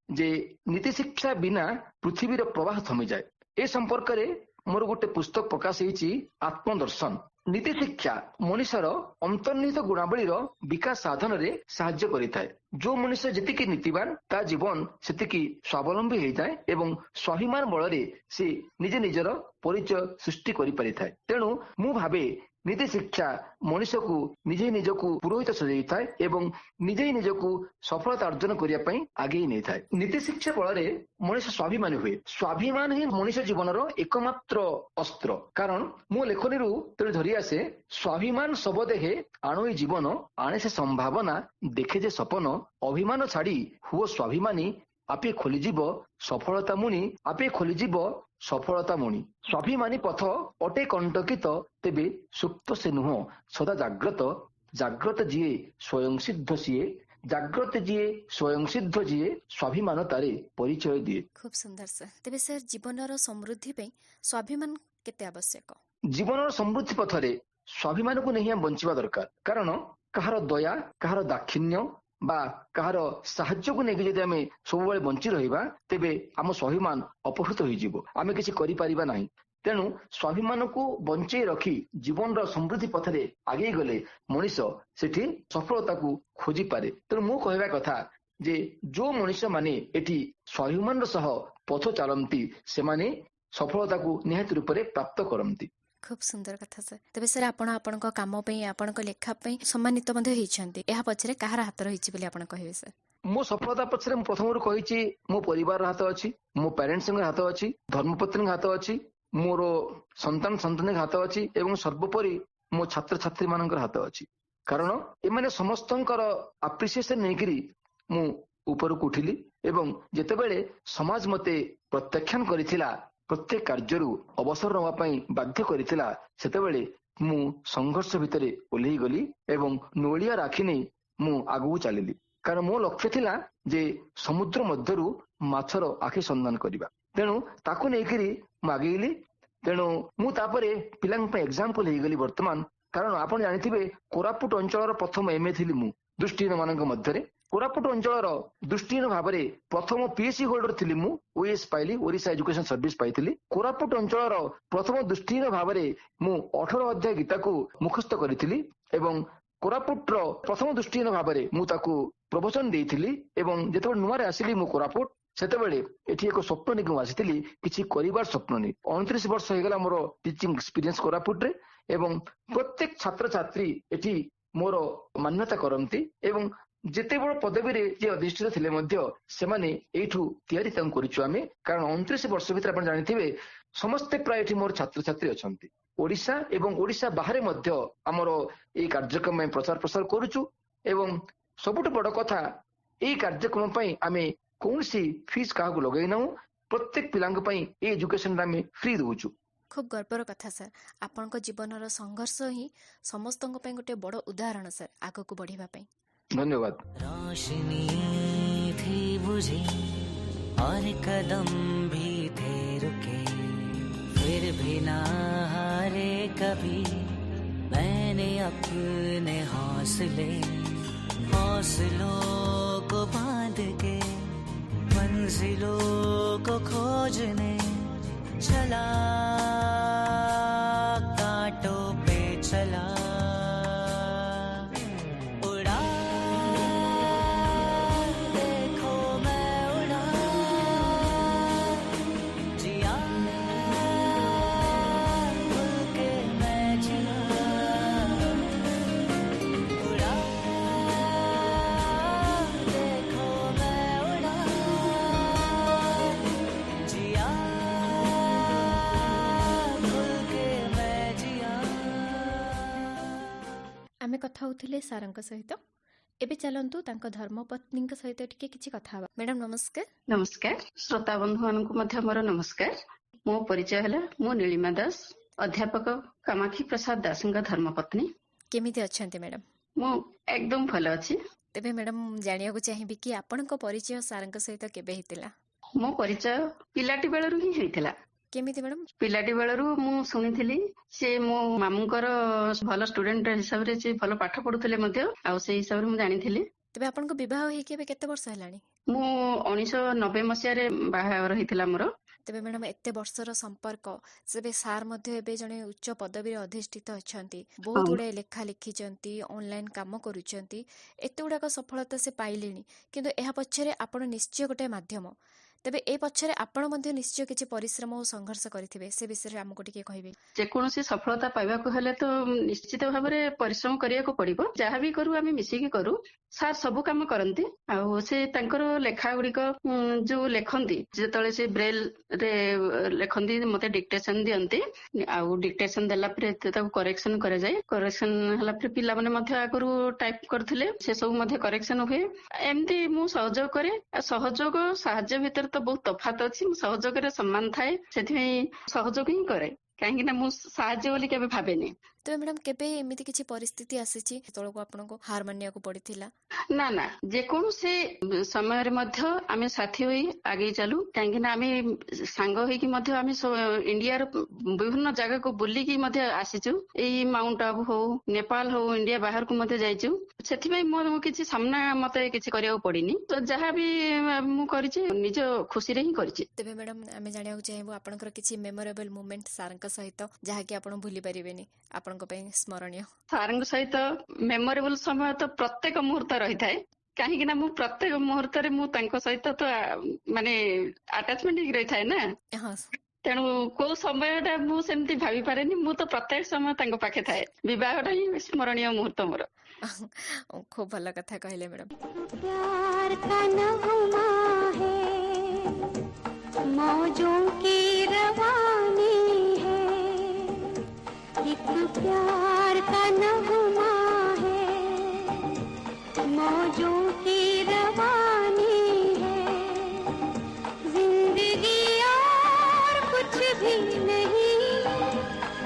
ଯେ ନୀତି ଶିକ୍ଷା ବିନା ପୃଥିବୀର ପ୍ରବାହ ଥମିଯାଏ। ଏ ସମ୍ପର୍କରେ ମୋର ଗୋଟେ ପୁସ୍ତକ ପ୍ରକାଶ ହେଇଛି, ଆତ୍ମଦର୍ଶନ। ନୀତି ଶିକ୍ଷା ମଣିଷର ଅନ୍ତର୍ନିହିତ ଗୁଣାବଳୀର ବିକାଶ ସାଧନରେ ସାହାଯ୍ୟ କରିଥାଏ। ଯୋଉ ମଣିଷ ଯେତିକି ନୀତିବାନ, ତା ଜୀବନ ସେତିକି ସ୍ୱାବଲମ୍ବୀ ହେଇଥାଏ ଏବଂ ସ୍ୱାଭିମାନ ବଳରେ ସେ ନିଜେ ନିଜର ପରିଚୟ ସୃଷ୍ଟି କରିପାରିଥାଏ। ତେଣୁ ମୁଁ ଭାବେ ନୀତି ଶିକ୍ଷା ମଣିଷକୁ ନିଜେ ନିଜକୁ ପୁରୋହିତ ସଜାଇଥାଏ ଏବଂ ନିଜେ ନିଜକୁ ସଫଳତା ଅର୍ଜନ କରିବା ପାଇଁ ଆଗେଇ ନେଇଥାଏ। ନୀତି ଶିକ୍ଷା ବଳରେ ମଣିଷ ସ୍ୱାଭିମାନୀ ହୁଏ। ସ୍ୱାଭିମାନ ହିଁ ମଣିଷ ଜୀବନର ଏକମାତ୍ର ଅସ୍ତ୍ର। କାରଣ ମୁଁ ଲେଖନୀରୁ ତେଣୁ ଧରି ଆସେ, ସ୍ୱାଭିମାନ ଶବ ଦେହେ ଆଣୋଇ ଜୀବନ, ଆଣେ ସେ ସମ୍ଭାବନା ଦେଖେ ଯେ ସପନ, ଅଭିମାନ ଛାଡି ହୁଅ ସ୍ୱାଭିମାନୀ, ଆପେ ଖୋଲିଯିବ ସଫଳତା ମୁଣି, ଆପେ ଖୋଲିଯିବ ସଫଳତା ମୁଣି। ସ୍ୱାଭିମାନୀ ପଥ ଅଟେ କଣ୍ଟକିତ, ତେବେ ସୁପ୍ତ ସେ ନୁହଁ ସଦା ଜାଗ୍ରତ, ଜାଗ୍ରତ ଯିଏ ସ୍ୱୟଂ ସିଦ୍ଧ ସିଏ, ଜାଗ୍ରତ ଯିଏ ସ୍ୱୟଂ ସିଦ୍ଧ ଯିଏ, ସ୍ୱାଭିମାନ ତାରେ ପରିଚୟ ଦିଏ। ଖୁବ ସୁନ୍ଦର ସାର୍। ତେବେ ସାର୍ ଜୀବନର ସମୃଦ୍ଧି ପାଇଁ ସ୍ୱାଭିମାନ କେତେ ଆବଶ୍ୟକ? ଜୀବନର ସମୃଦ୍ଧି ପଥରେ ସ୍ୱାଭିମାନକୁ ନେଇ ଆମେ ବଞ୍ଚିବା ଦରକାର। କାରଣ କାହାର ଦୟା, କାହାର ଦାକ୍ଷିଣ୍ୟ ବା କାହାର ସାହାଯ୍ୟକୁ ନେଇକି ଯଦି ଆମେ ସବୁବେଳେ ବଞ୍ଚି ରହିବା, ତେବେ ଆମ ସ୍ୱାଭିମାନ ଅପହୃତ ହୋଇଯିବ, ଆମେ କିଛି କରିପାରିବା ନାହିଁ। ତେଣୁ ସ୍ୱାଭିମାନକୁ ବଞ୍ଚେଇ ରଖି ଜୀବନର ସମୃଦ୍ଧି ପଥରେ ଆଗେଇ ଗଲେ ମଣିଷ ସେଠି ସଫଳତାକୁ ଖୋଜିପାରେ। ତେଣୁ ମୁଁ କହିବା କଥା ଯେ ଯୋଉ ମଣିଷ ମାନେ ଏଠି ସ୍ୱାଭିମାନର ସହ ପଥ ଚାଲନ୍ତି, ସେମାନେ ସଫଳତାକୁ ନିହାତି ରୂପରେ ପ୍ରାପ୍ତ କରନ୍ତି। ଖୁବ ସୁନ୍ଦର କଥା ସାର୍। ତେବେ ସାର୍ ଆପଣ ଆପଣଙ୍କ କାମ ପାଇଁ, ଆପଣଙ୍କ ଲେଖା ପାଇଁ ସମ୍ମାନିତ ମଧ୍ୟ ହେଇଛନ୍ତି। ଏହା ପଛରେ କାହାର ହାତ ରହିଛି ବୋଲି ଆପଣ କହିବେ ସାର୍? ମୋ ସଫଳତା ପଛରେ ମୁଁ ପ୍ରଥମରୁ କହିଛି, ମୋ ପରିବାରର ହାତ ଅଛି, ମୋ ପ୍ୟାରେଣ୍ଟସଙ୍କ ହାତ ଅଛି, ଧର୍ମପତ୍ନୀଙ୍କ ହାତ ଅଛି, ମୋର ସନ୍ତାନ ସନ୍ତାନୀଙ୍କ ହାତ ଅଛି ଏବଂ ସର୍ବୋପରି ମୋ ଛାତ୍ରଛାତ୍ରୀ ମାନଙ୍କର ହାତ ଅଛି। କାରଣ ଏମାନେ ସମସ୍ତଙ୍କର ଆପ୍ରିସିଏସନ ନେଇକରି ମୁଁ ଉପରକୁ ଉଠିଲି ଏବଂ ଯେତେବେଳେ ସମାଜ ମତେ ପ୍ରତ୍ୟାଖ୍ୟାନ କରିଥିଲା, ପ୍ରତ୍ୟେକ କାର୍ଯ୍ୟରୁ ଅବସର ନେବା ପାଇଁ ବାଧ୍ୟ କରିଥିଲା, ସେତେବେଳେ ମୁଁ ସଂଘର୍ଷ ଭିତରେ ଓହ୍ଲେଇ ଗଲି ଏବଂ ନୋଳିଆ ରାଖି ନେଇ ମୁଁ ଆଗକୁ ଚାଲିଲି। କାରଣ ମୋ ଲକ୍ଷ୍ୟ ଥିଲା ଯେ ସମୁଦ୍ର ମଧ୍ୟରୁ ମାଛର ଆଖି ସନ୍ଧାନ କରିବା। ତେଣୁ ତାକୁ ନେଇକରି ମୁଁ ଆଗେଇଲି। ତେଣୁ ମୁଁ ତାପରେ ପିଲାଙ୍କ ପାଇଁ ଏକ୍ସାମ୍ପଲ ହେଇଗଲି ବର୍ତ୍ତମାନ। କାରଣ ଆପଣ ଜାଣିଥିବେ, କୋରାପୁଟ ଅଞ୍ଚଳର ପ୍ରଥମ MA ଥିଲି ମୁଁ ଦୃଷ୍ଟିହୀନ ମାନଙ୍କ ମଧ୍ୟରେ। କୋରାପୁଟ ଅଞ୍ଚଳର ଦୃଷ୍ଟିହୀନ ଭାବରେ ପ୍ରଥମ PHC ହୋଲ୍ଡର ଥିଲି ମୁଁ। OS ପାଇଲି, ଓଡ଼ିଶା ଏଜୁକେସନ ସର୍ଭିସ ପାଇଥିଲି। କୋରାପୁଟ ଅଞ୍ଚଳର ପ୍ରଥମ ଦୃଷ୍ଟିହୀନ ଭାବରେ ମୁଁ 18 ଅଧ୍ୟାୟ ଗୀତାକୁ ମୁଖସ୍ଥ କରିଥିଲି ଏବଂ କୋରାପୁଟର ପ୍ରଥମ ଦୃଷ୍ଟିହୀନ ଭାବରେ ମୁଁ ତାକୁ ପ୍ରବଚନ ଦେଇଥିଲି ଏବଂ ଯେତେବେଳେ ନୂଆରେ ଆସିଲି ମୁଁ କୋରାପୁଟ ସେତେବେଳେ ଏଠି ଏକ ସ୍ୱପ୍ନ ନେଇକି ମୁଁ ଆସିଥିଲି କିଛି କରିବାର ସ୍ୱପ୍ନ ନେଇ 29 ବର୍ଷ ହେଇଗଲା ମୋର ଟିଚିଂ ଏକ୍ସପିରିଏନ୍ସ କୋରାପୁଟରେ ଏବଂ ପ୍ରତ୍ୟେକ ଛାତ୍ରଛାତ୍ରୀ ଏଠି ମୋର ମାନ୍ୟତା କରନ୍ତି ଏବଂ ଯେତେ ବଡ଼ ପଦବୀରେ ଯିଏ ଅଧିଷ୍ଠିତ ଥିଲେ ମଧ୍ୟ ସେମାନେ ଏଇଠୁ ତିଆରି ତାଙ୍କୁ କରିଛୁ ଆମେ କାରଣ 29 ବର୍ଷ ଭିତରେ ଆପଣ ଜାଣିଥିବେ ସମସ୍ତେ ପ୍ରାୟ ଏଠି ମୋର ଛାତ୍ରଛାତ୍ରୀ ଅଛନ୍ତି ଓଡ଼ିଶା ଏବଂ ଓଡ଼ିଶା ବାହାରେ ମଧ୍ୟ ଆମର ଏଇ କାର୍ଯ୍ୟକ୍ରମ ଆମେ ପ୍ରଚାର ପ୍ରସାର କରୁଛୁ ଏବଂ ସବୁଠୁ ବଡ଼ କଥା ଏଇ କାର୍ଯ୍ୟକ୍ରମ ପାଇଁ ଆମେ କୌଣସି ଫିସ୍ କାହାକୁ ଲଗେଇ ନାହୁଁ ପ୍ରତ୍ୟେକ ପିଲାଙ୍କ ପାଇଁ ଏଇ ଏଜୁକେସନ ଆମେ ଫ୍ରି ଦଉଛୁ। ଖୁବ୍ ଗର୍ବର କଥା ସାର୍ ଆପଣଙ୍କ ଜୀବନର ସଂଘର୍ଷ ହିଁ ସମସ୍ତଙ୍କ ପାଇଁ ଗୋଟେ ବଡ଼ ଉଦାହରଣ ସାର୍ ଆଗକୁ ବଢ଼ିବା ପାଇଁ। ଧନ୍ୟବାଦ। रोशनी थी बुझी और कदम भी थे रुके फिर भी ना हारे कभी मैंने अपने हौसलों को बांध के मंजिलों को खोजने चला कांटों पे चला उड़ा देखो मैं उड़ा जिया खुल के मैं जिया उड़ा देखो मैं उड़ा जिया खुल के मैं जिया। ଆମେ କଥା ହେଉଥିଲେ ସାରଙ୍କ ସହିତ ଏବେ ଚାଲନ୍ତୁ ତାଙ୍କ ଧର୍ମପତ୍ନୀଙ୍କ ସହିତ ଟିକେ କିଛି କଥା ହେବା। ମ୍ୟାଡାମ ନମସ୍କାର। ନମସ୍କାର ଶ୍ରୋତା ବନ୍ଧୁ ମାନଙ୍କୁ ମଧ୍ୟ ମୋର ନମସ୍କାର। ମୋ ପରିଚୟ ହେଲା ମୁଁ ନୀଳିମା ଦାସ ଅଧ୍ୟାପକ କାମାକ୍ଷୀ ପ୍ରସାଦ ଦାସଙ୍କ ଧର୍ମପତ୍ନୀ। କେମିତି ଅଛନ୍ତି ମ୍ୟାଡାମ? ମୁଁ ଏକଦମ ଭଲ ଅଛି। ତେବେ ମ୍ୟାଡାମ ଜାଣିବାକୁ ଚାହିଁବି କି ଆପଣଙ୍କ ପରିଚୟ ସାରଙ୍କ ସହିତ କେବେ ହେଇଥିଲା? ମୋ ପରିଚୟ ପିଲାଟି ବେଳରୁ ହିଁ ହେଇଥିଲା। କେମିତି ମ୍ୟାଡାମ? ପିଲାଟି ବେଳରୁ ମୁଁ ଶୁଣିଥିଲି ସେ ମୋ ମାମୁଙ୍କର ଭଲ ଷ୍ଟୁଡେଣ୍ଟ ହିସାବରେ ସେ ଭଲ ପାଠ ପଢୁଥିଲେ ମଧ୍ୟ ଆଉ ସେଇ ହିସାବରେ ମୁଁ ଜାଣିଥିଲି। ତେବେ ଆପଣଙ୍କ ବିବାହ ହେଇକି ଏବେ କେତେ ବର୍ଷ ହେଲାଣି? ମୁଁ 1990 ମସିହାରେ ବାହାଘର ହେଇଥିଲା ମୋର। ତେବେ ମ୍ୟାଡାମ ଏତେ ବର୍ଷର ସମ୍ପର୍କ ସେବେ ସାର୍ ମଧ୍ୟ ଏବେ ଜଣେ ଉଚ୍ଚ ପଦବୀରେ ଅଧିଷ୍ଠିତ ଅଛନ୍ତି ବହୁତ ଗୁଡାଏ ଲେଖା ଲେଖିଛନ୍ତି ଅନଲାଇନ କାମ କରୁଛନ୍ତି ଏତେ ଗୁଡାକ ସଫଳତା ସେ ପାଇଲେଣି କିନ୍ତୁ ଏହା ପଛରେ ଆପଣ ନିଶ୍ଚୟ ଗୋଟେ ମାଧ୍ୟମ ତେବେ ଏ ପଛରେ ଆପଣ ମଧ୍ୟ ନିଶ୍ଚୟ କିଛି ପରିଶ୍ରମ ଓ ସଂଘର୍ଷ କରିଥିବେ ସେ ବିଷୟରେ ଆମକୁ ଟିକେ କହିବେ। ଯେକୌଣସି ସଫଳତା ପାଇବାକୁ ହେଲେ ତ ନିଶ୍ଚିତ ଭାବରେ ପରିଶ୍ରମ କରିବାକୁ ପଡିବ। ଯାହା ବି କରୁ ଆମେ ମିଶିକି କରୁ। ସାର୍ ସବୁ କାମ କରନ୍ତି ଆଉ ସେ ତାଙ୍କର ଲେଖା ଗୁଡିକ ଯୋଉ ଲେଖନ୍ତି ଯେତେବେଳେ ସେ ବ୍ରେଲ ରେ ଲେଖନ୍ତି ମତେ ଡିକ୍ଟେସନ ଦିଅନ୍ତି ଆଉ ଡିକ୍ଟେସନ ଦେଲା ପରେ ତାକୁ କରେକ୍ସନ କରାଯାଏ। କରେକ୍ସନ ହେଲା ପରେ ପିଲାମାନେ ମଧ୍ୟ ଆଗରୁ ଟାଇପ କରୁଥିଲେ ସେ ସବୁ ମଧ୍ୟ କରେକ୍ସନ ହୁଏ। ଏମିତି ମୁଁ ସହଯୋଗ କରେ। ସହଯୋଗ ସାହାଯ୍ୟ ଭିତରେ ତ ବହୁତ ତଫାତ ଅଛି। ମୁଁ ସହଯୋଗରେ ସମ୍ମାନ ଥାଏ ସେଥିପାଇଁ ସହଯୋଗ ହିଁ କରେ କାହିଁକି ନା ମୁଁ ସାହାଯ୍ୟ ବୋଲି କେବେ ଭାବେନି। ତେବେ ମ୍ୟାଡାମ କେବେ ଏମିତି କିଛି ପରିସ୍ଥିତି ଆସିଛି ଯେତେବେଳକୁ ଆପଣଙ୍କୁ ହାର ମାନିବାକୁ ପଡିଥିଲା? ନା ନା ଯେକୌଣସି ସମୟରେ ମଧ୍ୟ ଆମେ ସାଥୀ ହୋଇ ଆଗେଇ ଚାଲୁ କାହିଁକି ନା ଆମେ ସାଙ୍ଗ ହେଇକି ମଧ୍ୟ ଆମେ ଇଣ୍ଡିଆର ବିଭିନ୍ନ ଜାଗାକୁ ବୁଲିକି ମଧ୍ୟ ଆସିଛୁ। ଏଇ ମାଉଣ୍ଟ ଆବୁ ହଉ ନେପାଳ ହଉ ଇଣ୍ଡିଆ ବାହାରକୁ ମଧ୍ୟ ଯାଇଛୁ। ସେଥିପାଇଁ ମୋର କିଛି ସାମ୍ନା ମତେ କିଛି କରିବାକୁ ପଡିନି। ତ ଯାହା ବି ମୁଁ କରିଛି ନିଜ ଖୁସିରେ ହିଁ କରିଛି। ତେବେ ମ୍ୟାଡାମ ଆମେ ଜାଣିବାକୁ ଚାହିଁବୁ ଆପଣଙ୍କର କିଛି ମେମୋରେବଲ ମୁମେଣ୍ଟ ସାରଙ୍କ ସହିତ ଯାହାକି ଆପଣ ଭୁଲି ପାରିବେନି ଆପଣଙ୍କ ପାଇଁ ସ୍ମରଣୀୟ। ସାରଙ୍କ ସହିତ ମେମୋରେବଲ ସମୟ ତ ପ୍ରତ୍ୟେକ ମୁହୂର୍ତ୍ତ ରହିଥାଏ କାହିଁକି ନା ମୁଁ ପ୍ରତ୍ୟେକ ମୁହୂର୍ତ୍ତରେ ମୁଁ ତାଙ୍କ ସହିତ ତ ମାନେ ଆଟାଚମେଣ୍ଟ ହେଇକି ରହିଥାଏ ନା। ହଁ ତେଣୁ କୋଉ ସମୟଟା ମୁଁ ସେମିତି ଭାବି ପାରେନି। ମୁଁ ତ ପ୍ରତ୍ୟେକ ସମୟ ତାଙ୍କ ପାଖେ ଥାଏ। ବିବାହଟା ହିଁ ସ୍ମରଣୀୟ ମୁହୂର୍ତ୍ତ ମୋର। ଖୁବ ଭଲ କଥା କହିଲେ ମ୍ୟାଡାମ। प्यार का नगमा है मौजों की रवानी है एक प्यार का नगमा है मौजों की रवानी है जिंदगी और कुछ भी नहीं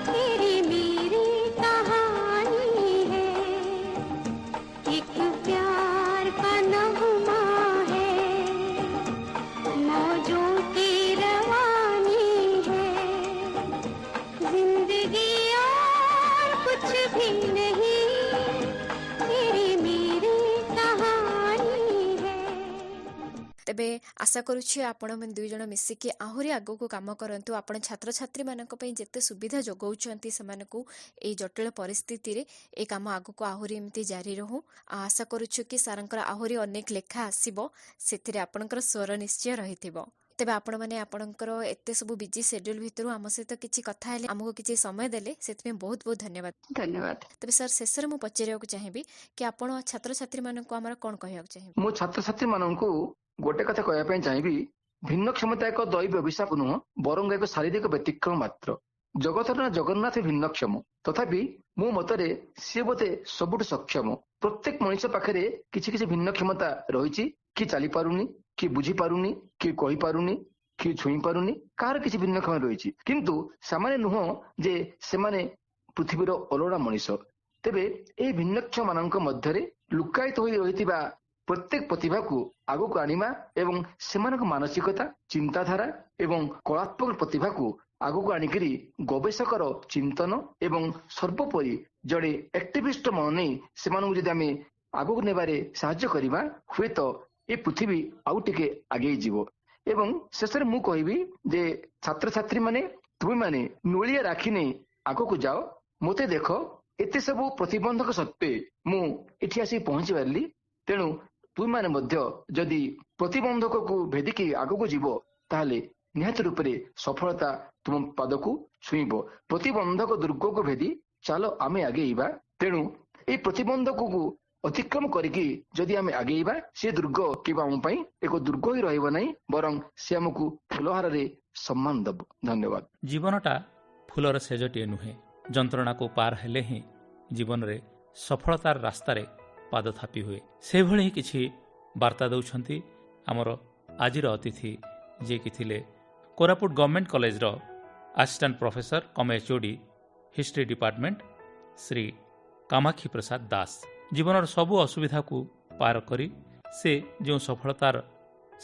तेरी मेरी कहानी है एक प्यार का नगमा है मौजों की रवानी है जिंदगी और कुछ भी नहीं तेरी मेरी कहानी ତେବେ ଆଶା କରୁଛି ଆପଣ ମାନେ 2 ଜଣ ମିଶିକି ଆହୁରି ଆଗକୁ କାମ କରନ୍ତୁ। ଆପଣ ଛାତ୍ରଛାତ୍ରୀମାନଙ୍କ ପାଇଁ ଯେତେ ସୁବିଧା ଯୋଗାଉଛନ୍ତି ସେମାନଙ୍କୁ ଏଇ ଜଟିଳ ପରିସ୍ଥିତିରେ ଏ କାମ ଆଗକୁ ଆହୁରି ଏମିତି ଜାରି ରହୁ। ଆଶା କରୁଛୁ କି ସାର୍ଙ୍କର ଆହୁରି ଅନେକ ଲେଖା ଆସିବ, ସେଥିରେ ଆପଣଙ୍କର ସ୍ୱର ନିଶ୍ଚୟ ରହିଥିବ। ତେବେ ଆପଣମାନେ ଆପଣଙ୍କର ଏତେ ସବୁ ବିଜି ସେଡ୍ୟୁଲ ଭିତରୁ ଆମ ସହିତ କିଛି କଥା ହେଲେ, ଆମକୁ କିଛି ସମୟ ଦେଲେ, ସେଥିପାଇଁ ବହୁତ ବହୁତ ଧନ୍ୟବାଦ। ଧନ୍ୟବାଦ। ତେବେ ସାର୍, ଶେଷରେ ମୁଁ ପଚାରିବାକୁ ଚାହିଁବି କି ଆପଣ ଛାତ୍ରଛାତ୍ରୀମାନଙ୍କୁ ଆମର କ'ଣ କହିବାକୁ ଚାହିଁବେ? ମୁଁ ଛାତ୍ରଛାତ୍ରୀମାନଙ୍କୁ ଗୋଟେ କଥା କହିବା ପାଇଁ ଚାହିଁବି, ଭିନ୍ନ କ୍ଷମତା ଏକ ଦୈବ ଅଭିଶାପ ନୁହଁ, ବରଂ ଏକ ଶାରୀରିକ ବ୍ୟତିକ୍ରମ ମାତ୍ର। ଜଗତର ଜଗନ୍ନାଥ ଭିନ୍ନକ୍ଷମ, ତଥାପି ମୋ ମତରେ ସିଏ ବୋଧେ ସବୁଠୁ ସକ୍ଷମ। ପ୍ରତ୍ୟେକ ମଣିଷ ପାଖରେ କିଛି କିଛି ଭିନ୍ନ କ୍ଷମତା ରହିଛି। କିଏ ଚାଲିପାରୁନି, କିଏ ବୁଝିପାରୁନି, କିଏ କହିପାରୁନି, କିଏ ଛୁଇଁ ପାରୁନି, କାହାର କିଛି ଭିନ୍ନ କ୍ଷମତା ରହିଛି। କିନ୍ତୁ ସେମାନେ ନୁହଁ ଯେ ସେମାନେ ପୃଥିବୀର ଅଲୋଡ଼ା ମଣିଷ। ତେବେ ଏହି ଭିନ୍ନକ୍ଷମ ମାନଙ୍କ ମଧ୍ୟରେ ଲୁକାୟିତ ହୋଇ ରହିଥିବା ପ୍ରତ୍ୟେକ ପ୍ରତିଭାକୁ ଆଗକୁ ଆଣିବା ଏବଂ ସେମାନଙ୍କ ମାନସିକତା, ଚିନ୍ତାଧାରା ଏବଂ କଳାତ୍ମକ ପ୍ରତିଭାକୁ ଆଗକୁ ଆଣିକରି ଗବେଷକର ଚିନ୍ତନ ଏବଂ ସର୍ବୋପରି ଜଣେ ଆକ୍ଟିଭିଷ୍ଟ ମନ ନେଇ ସେମାନଙ୍କୁ ଯଦି ଆମେ ଆଗକୁ ନେବାରେ ସାହାଯ୍ୟ କରିବା, ହୁଏତ ଏ ପୃଥିବୀ ଆଉ ଟିକେ ଆଗେଇ ଯିବ। ଏବଂ ଶେଷରେ ମୁଁ କହିବି ଯେ ଛାତ୍ରଛାତ୍ରୀମାନେ, ତୁମେମାନେ ନୋଳିଆ ରାକ୍ଷୀ ନେଇ ଆଗକୁ ଯାଅ। ମୋତେ ଦେଖ, ଏତେ ସବୁ ପ୍ରତିବନ୍ଧକ ସତ୍ତ୍ୱେ ମୁଁ ଏଠି ଆସି ପହଞ୍ଚି ପାରିଲି। ତେଣୁ ତୁମେମାନେ ମଧ୍ୟ ଯଦି ପ୍ରତିବନ୍ଧକକୁ ଭେଦିକି ଆଗକୁ ଯିବ, ତାହେଲେ ନିହାତି ରୂପରେ ସଫଳତା ତୁମ ପାଦକୁ ଛୁଇଁବ। ପ୍ରତିବନ୍ଧକ ଦୁର୍ଗକୁ ଭେଦି ଚାଲ ଆମେ ଆଗେଇବା। ତେଣୁ এই ପ୍ରତିବନ୍ଧକକୁ ଅତିକ୍ରମ କରିକି ଯଦି ଆମେ ଆଗେଇବା, ସେ ଦୁର୍ଗ କେବେ ଆମ ପାଇଁ ଏକ ଦୁର୍ଗ ହିଁ ରହିବ ନାହିଁ, ବରଂ ସେ ଆମକୁ ଫୁଲହାରରେ ସମ୍ମାନ ଦେବ। ଧନ୍ୟବାଦ। ଜୀବନଟା ଫୁଲର ସେଜଟିଏ ନୁହେଁ। ଯନ୍ତ୍ରଣାକୁ ପାର ହେଲେ ହିଁ ଜୀବନରେ ସଫଳତାର ରାସ୍ତାରେ ପାଦ ଥାପି ହୁଏ। ସେଭଳି ହିଁ କିଛି ବାର୍ତ୍ତା ଦେଉଛନ୍ତି ଆମର ଆଜିର ଅତିଥି, ଯିଏକି ଥିଲେ କୋରାପୁଟ ଗଭର୍ଣ୍ଣମେଣ୍ଟ କଲେଜର assistant professor cum HOD history department Shri Kamakshi Prasad Das. ଜୀବନର ସବୁ ଅସୁବିଧାକୁ ପାର କରି ସେ ଯେଉଁ ସଫଳତାର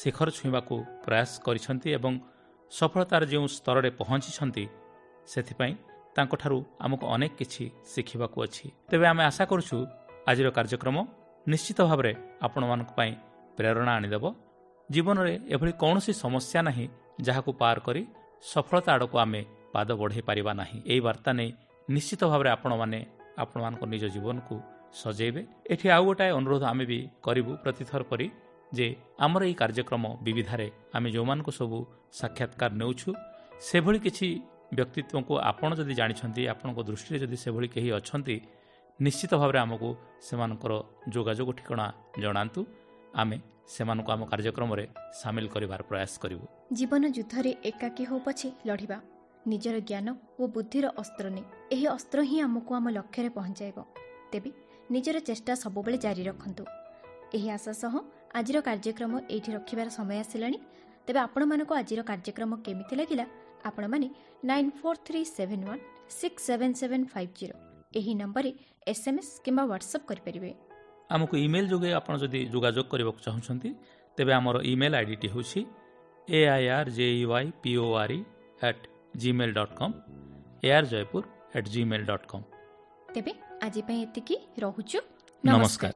ଶିଖର ଛୁଇଁବାକୁ ପ୍ରୟାସ କରିଛନ୍ତି ଏବଂ ସଫଳତାର ଯେଉଁ ସ୍ତରରେ ପହଞ୍ଚିଛନ୍ତି, ସେଥିପାଇଁ ତାଙ୍କଠାରୁ ଆମକୁ ଅନେକ କିଛି ଶିଖିବାକୁ ଅଛି। ତେବେ ଆମେ ଆଶା କରୁଛୁ ଆଜିର କାର୍ଯ୍ୟକ୍ରମ ନିଶ୍ଚିତ ଭାବରେ ଆପଣମାନଙ୍କ ପାଇଁ ପ୍ରେରଣା ଆଣିଦେବ। ଜୀବନରେ ଏଭଳି କୌଣସି ସମସ୍ୟା ନାହିଁ ଯାହାକୁ ପାର କରି ସଫଳତା ଆଡ଼କୁ ଆମେ ପାଦ ବଢ଼ାଇ ପାରିବା ନାହିଁ। ଏହି ବାର୍ତ୍ତା ନେଇ ନିଶ୍ଚିତ ଭାବରେ ଆପଣମାନଙ୍କ ନିଜ ଜୀବନକୁ ସଜେଇବେ। ଏଠି ଆଉ ଗୋଟାଏ ଅନୁରୋଧ ଆମେ ବି କରିବୁ ପ୍ରତିଥର ପରି, ଯେ ଆମର ଏହି କାର୍ଯ୍ୟକ୍ରମ ବିବିଧାରେ ଆମେ ଯେଉଁମାନଙ୍କୁ ସବୁ ସାକ୍ଷାତକାର ନେଉଛୁ, ସେଭଳି କିଛି ବ୍ୟକ୍ତିତ୍ୱଙ୍କୁ ଆପଣ ଯଦି ଜାଣିଛନ୍ତି, ଆପଣଙ୍କ ଦୃଷ୍ଟିରେ ଯଦି ସେଭଳି କେହି ଅଛନ୍ତି, ନିଶ୍ଚିତ ଭାବରେ ଆମକୁ ସେମାନଙ୍କର ଯୋଗାଯୋଗ ଠିକଣା ଜଣାନ୍ତୁ। ଆମେ ସେମାନଙ୍କୁ ଆମ କାର୍ଯ୍ୟକ୍ରମରେ ସାମିଲ କରିବାର ପ୍ରୟାସ କରିବୁ। ଜୀବନ ଯୁଦ୍ଧରେ ଏକାକୀ ହେଉ ପଛେ ଲଢ଼ିବା, ନିଜର ଜ୍ଞାନ ଓ ବୁଦ୍ଧିର ଅସ୍ତ୍ର ନେଇ। ଏହି ଅସ୍ତ୍ର ହିଁ ଆମକୁ ଆମ ଲକ୍ଷ୍ୟରେ ପହଞ୍ଚାଇବ। ତେବେ ନିଜର ଚେଷ୍ଟା ସବୁବେଳେ ଜାରି ରଖନ୍ତୁ। ଏହି ଆଶା ସହ ଆଜିର କାର୍ଯ୍ୟକ୍ରମ ଏଇଠି ରଖିବାର ସମୟ ଆସିଲାଣି। ତେବେ ଆପଣମାନଙ୍କୁ ଆଜିର କାର୍ଯ୍ୟକ୍ରମ କେମିତି ଲାଗିଲା, ଆପଣମାନେ 9437167750 ଏହି ନମ୍ବରରେ SMS କିମ୍ବା ହ୍ୱାଟ୍ସଆପ୍ କରିପାରିବେ। ଆମକୁ ଇମେଲ୍ ଯୋଗେ ଆପଣ ଯଦି ଯୋଗାଯୋଗ କରିବାକୁ ଚାହୁଁଛନ୍ତି, ତେବେ ଆମର ଇମେଲ୍ ଆଇଡିଟି ହେଉଛି airjeypore@gmail.com, airjoypur@gmail.com। ତେବେ ଆଜି ପାଇଁ ଏତିକି, ରହୁଛୁ। ନମସ୍କାର।